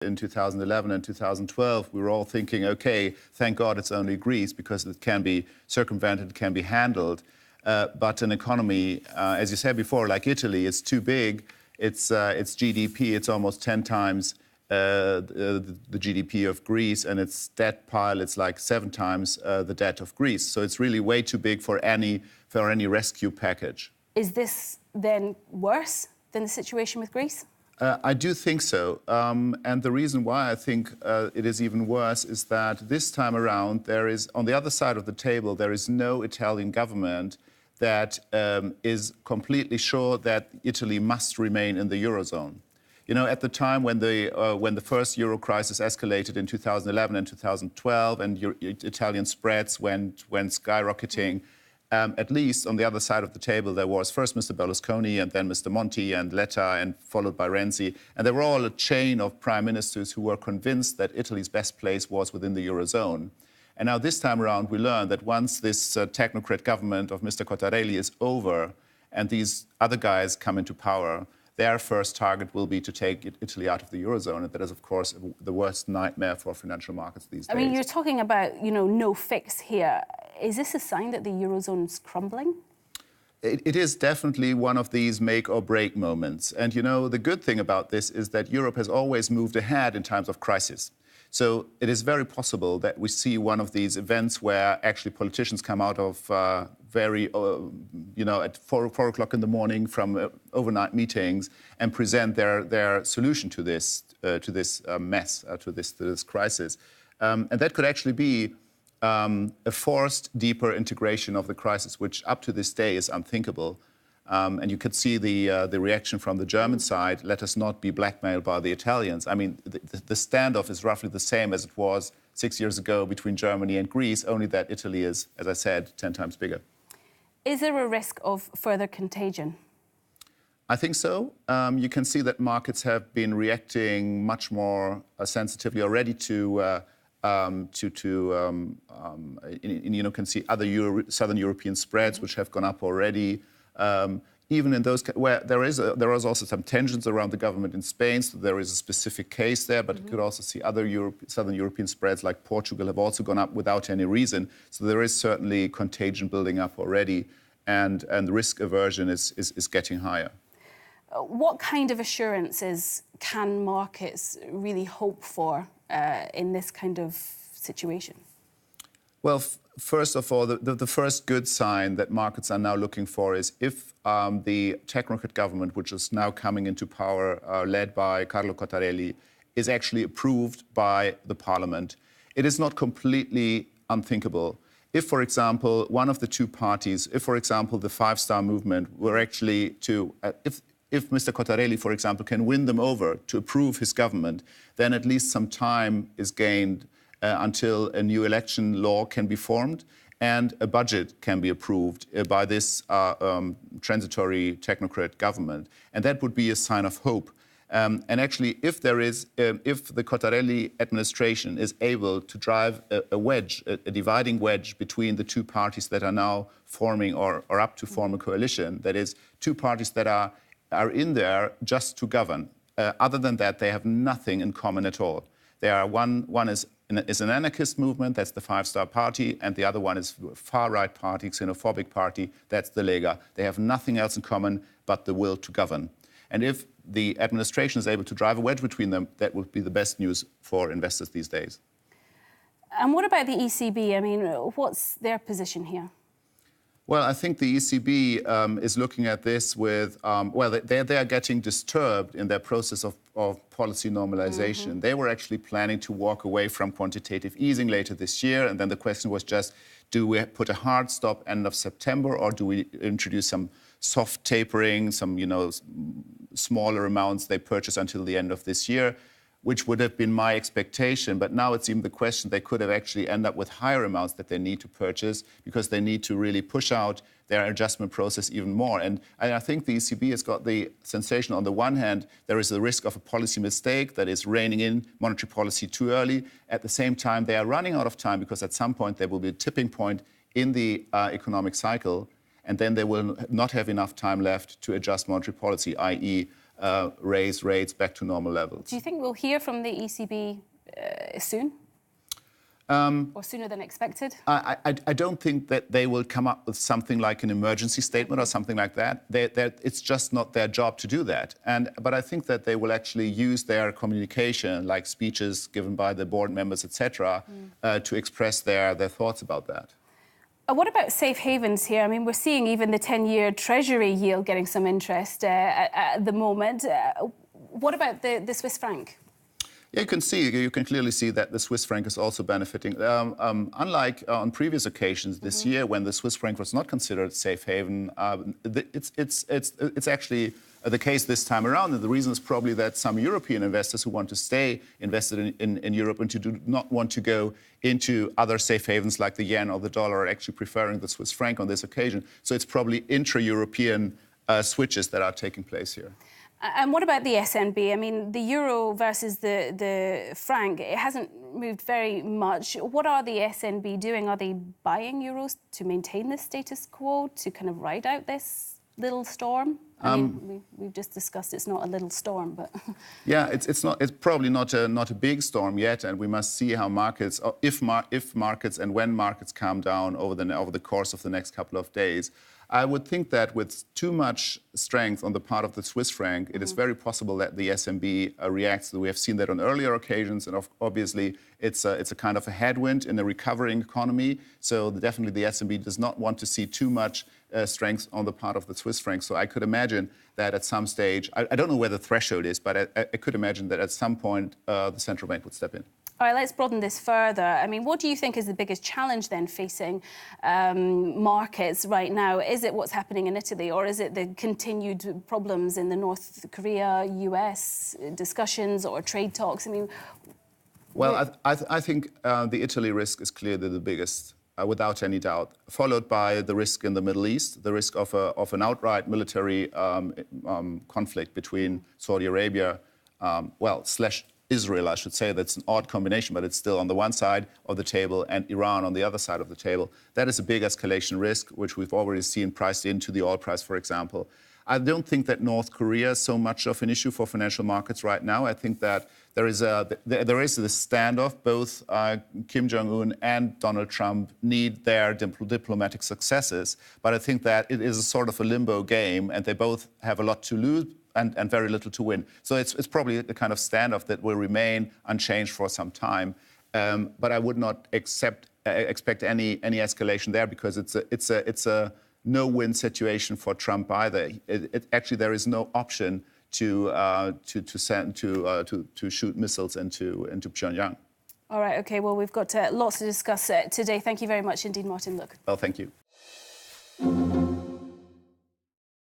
In 2011 and 2012, we were all thinking, okay, thank God it's only Greece because it can be circumvented, it can be handled. But an economy, as you said before, like Italy, it's too big. Its GDP, it's almost 10 times the GDP of Greece, and its debt pile, it's like 7 times the debt of Greece. So it's really way too big for any rescue package. Is this then worse than the situation with Greece? I do think so. And the reason why I think it is even worse is that this time around, there is, on the other side of the table, there is no Italian government that is completely sure that Italy must remain in the Eurozone. You know, at the time when the first Euro crisis escalated in 2011 and 2012 and Italian spreads went skyrocketing, at least on the other side of the table, there was first Mr. Berlusconi and then Mr. Monti and Letta and followed by Renzi. And they were all a chain of prime ministers who were convinced that Italy's best place was within the Eurozone. And now this time around, we learned that once this technocrat government of Mr. Cottarelli is over and these other guys come into power, their first target will be to take Italy out of the Eurozone. And that is, of course, the worst nightmare for financial markets these days. I mean, you're talking about, no fix here. Is this a sign that the Eurozone's crumbling? It is definitely one of these make or break moments. And, the good thing about this is that Europe has always moved ahead in times of crisis. So it is very possible that we see one of these events where actually politicians come out of at 4 o'clock in the morning from overnight meetings and present their solution to this mess, to this crisis. And that could actually be a forced deeper integration of the crisis, which up to this day is unthinkable. And you could see the reaction from the German side, let us not be blackmailed by the Italians. I mean, the standoff is roughly the same as it was 6 years ago between Germany and Greece, only that Italy is, as I said, 10 times bigger. Is there a risk of further contagion? I think so. You can see that markets have been reacting much more sensitively already to you can see other Southern European spreads which have gone up already. Even in those where there is also some tensions around the government in Spain, so there is a specific case there, but you could also see other Southern European spreads like Portugal have also gone up without any reason. So there is certainly contagion building up already, and the risk aversion is getting higher. What kind of assurances can markets really hope for in this kind of situation? Well, first of all, the first good sign that markets are now looking for is if the technocrat government, which is now coming into power, led by Carlo Cottarelli, is actually approved by the parliament. It is not completely unthinkable. If, for example, one of the two parties, if, for example, the Five Star Movement were actually to, if Mr. Cottarelli, for example, can win them over to approve his government, then at least some time is gained until a new election law can be formed and a budget can be approved by this transitory technocrat government. And that would be a sign of hope. And actually, if the Cottarelli administration is able to drive a dividing wedge between the two parties that are now forming or up to form a coalition, that is, two parties that are in there just to govern. Other than that, they have nothing in common at all. They are one is an anarchist movement, that's the Five Star Party, and the other one is a far-right party, xenophobic party, that's the Lega. They have nothing else in common but the will to govern. And if the administration is able to drive a wedge between them, that would be the best news for investors these days. And what about the ECB? I mean, what's their position here? Well, I think the ECB is looking at this with, they are getting disturbed in their process of policy normalization. They were actually planning to walk away from quantitative easing later this year. And then the question was just, do we put a hard stop end of September, or do we introduce some soft tapering, some, smaller amounts they purchase until the end of this year, which would have been my expectation. But now it's even the question they could have actually end up with higher amounts that they need to purchase because they need to really push out their adjustment process even more. And I think the ECB has got the sensation, on the one hand, there is the risk of a policy mistake that is reining in monetary policy too early. At the same time, they are running out of time because at some point there will be a tipping point in the economic cycle, and then they will not have enough time left to adjust monetary policy, i.e., raise rates back to normal levels. Do you think we'll hear from the ECB soon? Or sooner than expected? I don't think that they will come up with something like an emergency statement or something like that. It's just not their job to do that. But I think that they will actually use their communication, like speeches given by the board members, etc., to express their thoughts about that. What about safe havens here? I mean, we're seeing even the 10-year Treasury yield getting some interest at the moment. What about the Swiss franc? Yeah, you can clearly see that the Swiss franc is also benefiting. Unlike on previous occasions this year, when the Swiss franc was not considered safe haven, it's actually the case this time around. And the reason is probably that some European investors who want to stay invested in Europe and do not want to go into other safe havens like the yen or the dollar are actually preferring the Swiss franc on this occasion. So it's probably intra-European switches that are taking place here. And what about the SNB? I mean, the euro versus the franc, it hasn't moved very much. What are the SNB doing? Are they buying euros to maintain the status quo, to kind of ride out this little storm? I mean, we've just discussed it's not a little storm, but yeah, it's probably not a big storm yet, and we must see how markets, or if markets and when markets calm down over the course of the next couple of days. I would think that with too much strength on the part of the Swiss franc, it is very possible that the SNB reacts. We have seen that on earlier occasions, and obviously it's a kind of a headwind in a recovering economy. So definitely the SNB does not want to see too much strength on the part of the Swiss franc. So I could imagine that at some stage, I don't know where the threshold is, but I could imagine that at some point the central bank would step in. All right, let's broaden this further. I mean, what do you think is the biggest challenge then facing markets right now? Is it what's happening in Italy, or is it the continued problems in the North Korea, US discussions or trade talks? I mean, well, I think the Italy risk is clearly the biggest, without any doubt, followed by the risk in the Middle East, the risk of an outright military conflict between Saudi Arabia, slash Israel, I should say. That's an odd combination, but it's still on the one side of the table and Iran on the other side of the table. That is a big escalation risk, which we've already seen priced into the oil price, for example. I don't think that North Korea is so much of an issue for financial markets right now. I think that there is this standoff. Both Kim Jong-un and Donald Trump need their diplomatic successes, but I think that it is a sort of a limbo game, and they both have a lot to lose and very little to win. So it's probably the kind of standoff that will remain unchanged for some time. But I would not expect any escalation there, because it's a no-win situation for Trump either. Actually, there is no option to shoot missiles into Pyongyang. All right. Okay. Well, we've got lots to discuss today. Thank you very much indeed, Martin Lück. Well, thank you.